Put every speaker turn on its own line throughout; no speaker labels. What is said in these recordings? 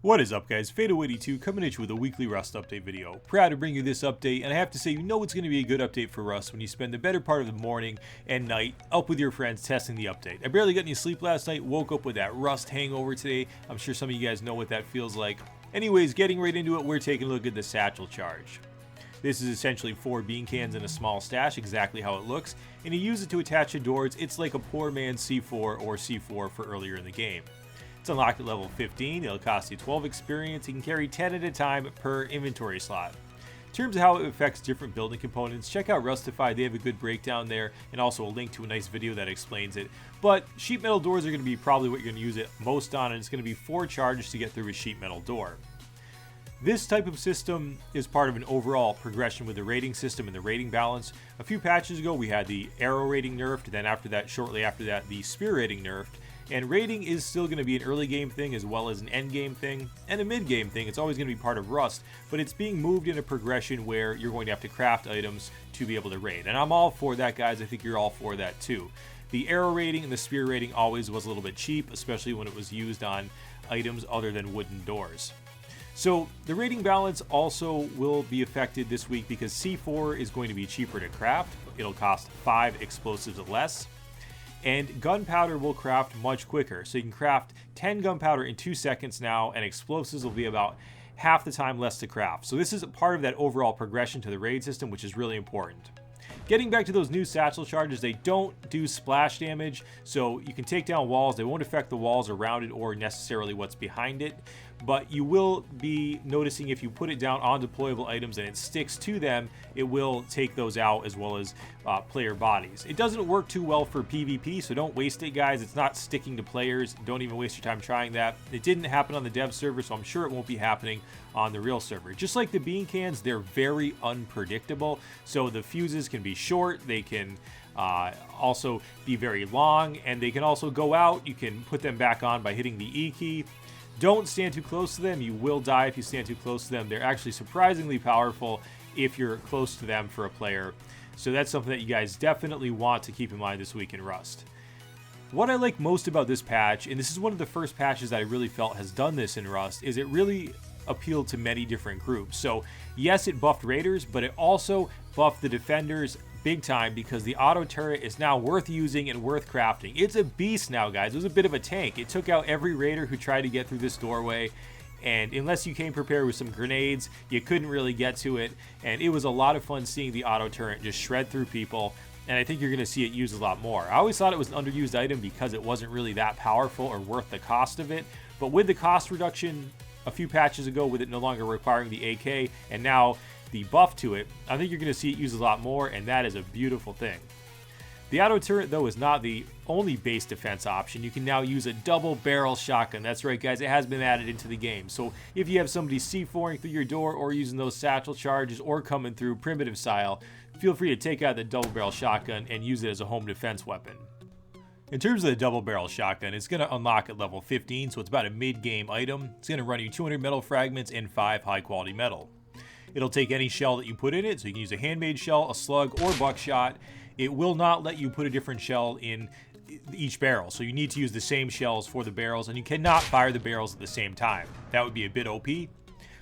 What is up, guys? Fado82 coming at you with a weekly Rust update video. Proud to bring you this update, and I have to say, you know it's going to be a good update for Rust when you spend the better part of the morning and night up with your friends testing the update. I barely got any sleep last night, woke up with that Rust hangover today. I'm sure some of you guys know what that feels like. Anyways, getting right into it, we're taking a look at the Satchel Charge. This is essentially 4 bean cans in a small stash, exactly how it looks, and you use it to attach to doors. It's like a poor man's C4 or C4 for earlier in the game. It's unlocked at level 15, it'll cost you 12 experience, you can carry 10 at a time per inventory slot. In terms of how it affects different building components, check out Rustify, they have a good breakdown there, and also a link to a nice video that explains it. But sheet metal doors are going to be probably what you're going to use it most on, and it's going to be 4 charges to get through a sheet metal door. This type of system is part of an overall progression with the rating system and the rating balance. A few patches ago we had the arrow rating nerfed, then after that, shortly after that, the spear rating nerfed. And rating is still going to be an early game thing as well as an end game thing and a mid game thing. It's always going to be part of Rust, but it's being moved in a progression where you're going to have to craft items to be able to raid. And I'm all for that, guys. I think you're all for that too. The arrow rating and the spear rating always was a little bit cheap, especially when it was used on items other than wooden doors. So the rating balance also will be affected this week because C4 is going to be cheaper to craft. It'll cost 5 explosives less. And gunpowder will craft much quicker. So you can craft 10 gunpowder in 2 seconds now, and explosives will be about half the time less to craft. So this is a part of that overall progression to the raid system, which is really important. Getting back to those new satchel charges, they don't do splash damage, so you can take down walls. They won't affect the walls around it or necessarily what's behind it, but you will be noticing if you put it down on deployable items and it sticks to them, it will take those out as well as player bodies. It doesn't work too well for PvP, so don't waste it, guys. It's not sticking to players. Don't even waste your time trying that. It didn't happen on the dev server, so I'm sure it won't be happening on the real server. Just like the bean cans, they're very unpredictable, so the fuses can be short, they can also be very long, and they can also go out. You can put them back on by hitting the E key. Don't stand too close to them. You will die if you stand too close to them. They're actually surprisingly powerful if you're close to them for a player. So that's something that you guys definitely want to keep in mind this week in Rust. What I like most about this patch, and this is one of the first patches that I really felt has done this in Rust, is it really appealed to many different groups. So yes, it buffed raiders, but it also buffed the defenders big time because the auto turret is now worth using and worth crafting. It's a beast now, guys. It was a bit of a tank. It took out every raider who tried to get through this doorway, and unless you came prepared with some grenades, you couldn't really get to it. And it was a lot of fun seeing the auto turret just shred through people, and I think you're going to see it used a lot more. I always thought it was an underused item because it wasn't really that powerful or worth the cost of it, but with the cost reduction a few patches ago, with it no longer requiring the AK and now the buff to it, I think you're going to see it used a lot more, and that is a beautiful thing. The auto turret, though, is not the only base defense option. You can now use a double barrel shotgun. That's right, guys, it has been added into the game. So if you have somebody C4ing through your door or using those satchel charges or coming through primitive style, feel free to take out the double barrel shotgun and use it as a home defense weapon. In terms of the double barrel shotgun, it's going to unlock at level 15, so it's about a mid-game item. It's going to run you 200 metal fragments and 5 high-quality metal. It'll take any shell that you put in it, so you can use a handmade shell, a slug, or buckshot. It will not let you put a different shell in each barrel, so you need to use the same shells for the barrels, and you cannot fire the barrels at the same time. That would be a bit OP,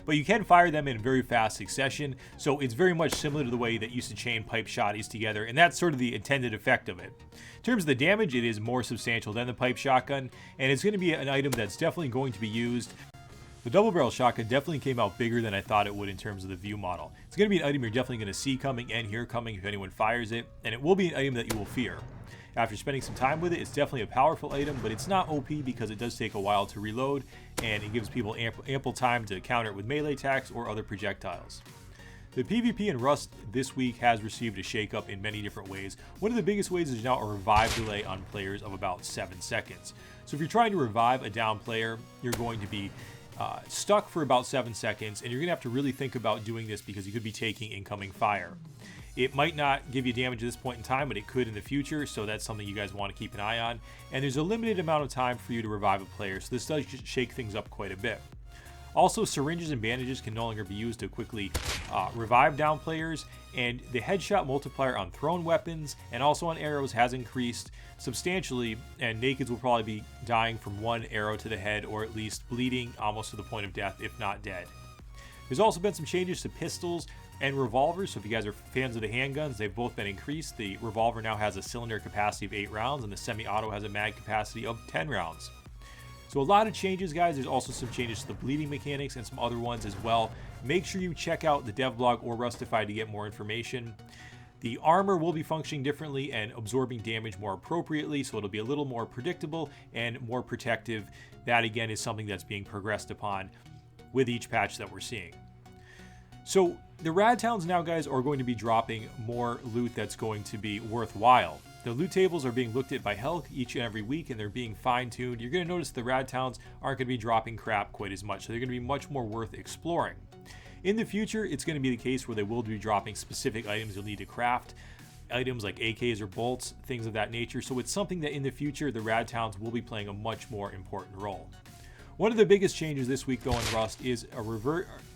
but you can fire them in very fast succession, so it's very much similar to the way that you used to chain pipe shotties together, and that's sort of the intended effect of it. In terms of the damage, it is more substantial than the pipe shotgun, and it's going to be an item that's definitely going to be used. The double barrel shotgun definitely came out bigger than I thought it would in terms of the view model. It's going to be an item you're definitely going to see coming and hear coming if anyone fires it, and it will be an item that you will fear. After spending some time with it, it's definitely a powerful item, but it's not OP because it does take a while to reload, and it gives people ample time to counter it with melee attacks or other projectiles. The PvP in Rust this week has received a shakeup in many different ways. One of the biggest ways is now a revive delay on players of about 7 seconds. So if you're trying to revive a down player, you're going to be stuck for about 7 seconds, and you're going to have to really think about doing this because you could be taking incoming fire. It might not give you damage at this point in time, but it could in the future, so that's something you guys want to keep an eye on. And there's a limited amount of time for you to revive a player, so this does shake things up quite a bit. Also, syringes and bandages can no longer be used to quickly revive down players, and the headshot multiplier on thrown weapons and also on arrows has increased substantially, and nakeds will probably be dying from one arrow to the head, or at least bleeding almost to the point of death, if not dead. There's also been some changes to pistols and revolvers, so if you guys are fans of the handguns, they've both been increased. The revolver now has a cylinder capacity of 8 rounds, and the semi-auto has a mag capacity of 10 rounds. So a lot of changes, guys. There's also some changes to the bleeding mechanics and some other ones as well. Make sure you check out the dev blog or Rustified to get more information. The armor will be functioning differently and absorbing damage more appropriately, so it'll be a little more predictable and more protective. That, again, is something that's being progressed upon with each patch that we're seeing. So the Rad Towns now, guys, are going to be dropping more loot that's going to be worthwhile. The loot tables are being looked at by Helk each and every week, and they're being fine-tuned. You're going to notice the Rad Towns aren't going to be dropping crap quite as much, so they're going to be much more worth exploring. In the future, it's going to be the case where they will be dropping specific items you'll need to craft, items like AKs or bolts, things of that nature. So it's something that in the future, the Rad Towns will be playing a much more important role. One of the biggest changes this week, though, in Rust is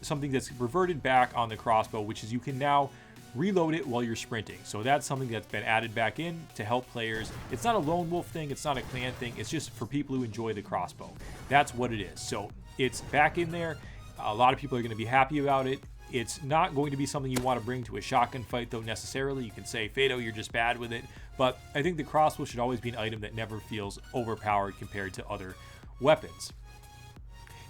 something that's reverted back on the crossbow, which is you can now reload it while you're sprinting. So that's something that's been added back in to help players. It's not a lone wolf thing, it's not a clan thing, it's just for people who enjoy the crossbow. That's what it is. So it's back in there. A lot of people are going to be happy about it. It's not going to be something you want to bring to a shotgun fight, though, necessarily. You can say, Fado, you're just bad with it. But I think the crossbow should always be an item that never feels overpowered compared to other weapons.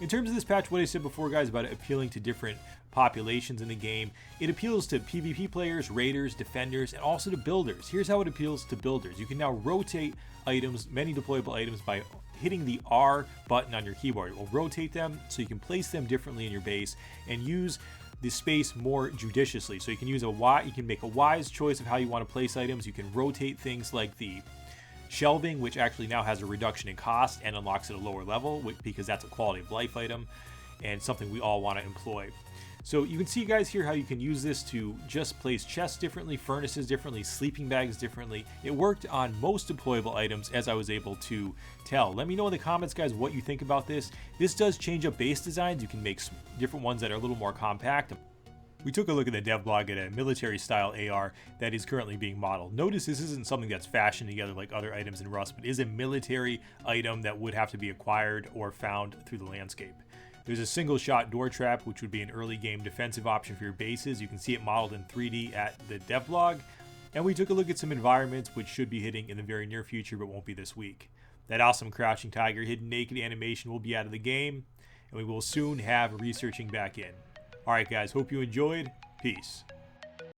In terms of this patch, what I said before, guys, about it appealing to different populations in the game, it appeals to PvP players, raiders, defenders, and also to builders. Here's how it appeals to builders. You can now rotate items, many deployable items, by hitting the R button on your keyboard. It will rotate them so you can place them differently in your base and use the space more judiciously. So you can use you can make a wise choice of how you want to place items. You can rotate things like the shelving, which actually now has a reduction in cost and unlocks at a lower level because that's a quality of life item and something we all want to employ. So you can see, guys, here how you can use this to just place chests differently, furnaces differently, sleeping bags differently. It worked on most deployable items, as I was able to tell. Let me know in the comments, guys, what you think about this. This does change up base designs. You can make different ones that are a little more compact. We took a look at the dev blog at a military style AR that is currently being modeled. Notice this isn't something that's fashioned together like other items in Rust, but is a military item that would have to be acquired or found through the landscape. There's a single shot door trap, which would be an early game defensive option for your bases. You can see it modeled in 3D at the dev blog. And we took a look at some environments which should be hitting in the very near future, but won't be this week. That awesome Crouching Tiger hidden naked animation will be out of the game, and we will soon have researching back in. Alright, guys, hope you enjoyed. Peace.